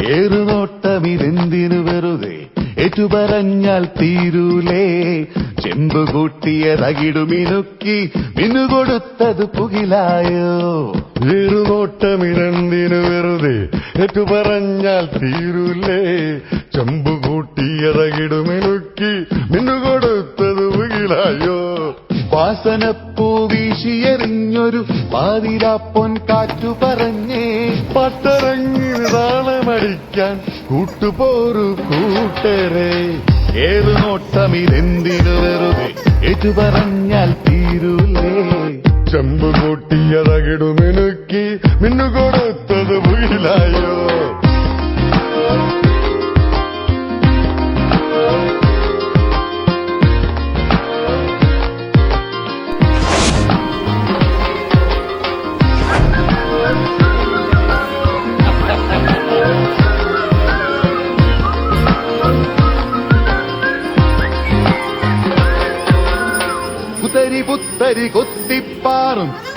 ഏറുനോട്ടമിതെന്തിനു വെറുതെ ഏറ്റുപറഞ്ഞാൽ തീരൂലേ. ചെമ്പുകൂട്ടിയതകിടുമിനുക്കി മിനുകൊടുത്തത് പുകിലായോ. ഏറുനോട്ടമിതെന്തിനു വെറുതെ ഏറ്റുപറഞ്ഞാൽ തീരൂലേ. ചെമ്പുകൂട്ടിയതകിടുമിനുക്കി മിനുകൊടുത്തത് പുകിലായോ. വാസനപ്പൂ വീശിയെറിഞ്ഞൊരു പാതിരാപ്പൊൻ കാറ്റു പറഞ്ഞേ. പട്ടരങ്ങി താളമടിക്കാൻ കൂട്ടുപോരു കൂട്ടരെ. ഏറുനോട്ടമിതെന്തിനു വെറുതെ ഏറ്റുപറഞ്ഞാൽ തീരൂലേ. ചെമ്പുകൂട്ടിയതകിടുമിനുക്കി മിന്നുകൊടുത്തത് പുകിലായോ. പുത്തരി പുത്തരി കൊത്തിപ്പാറും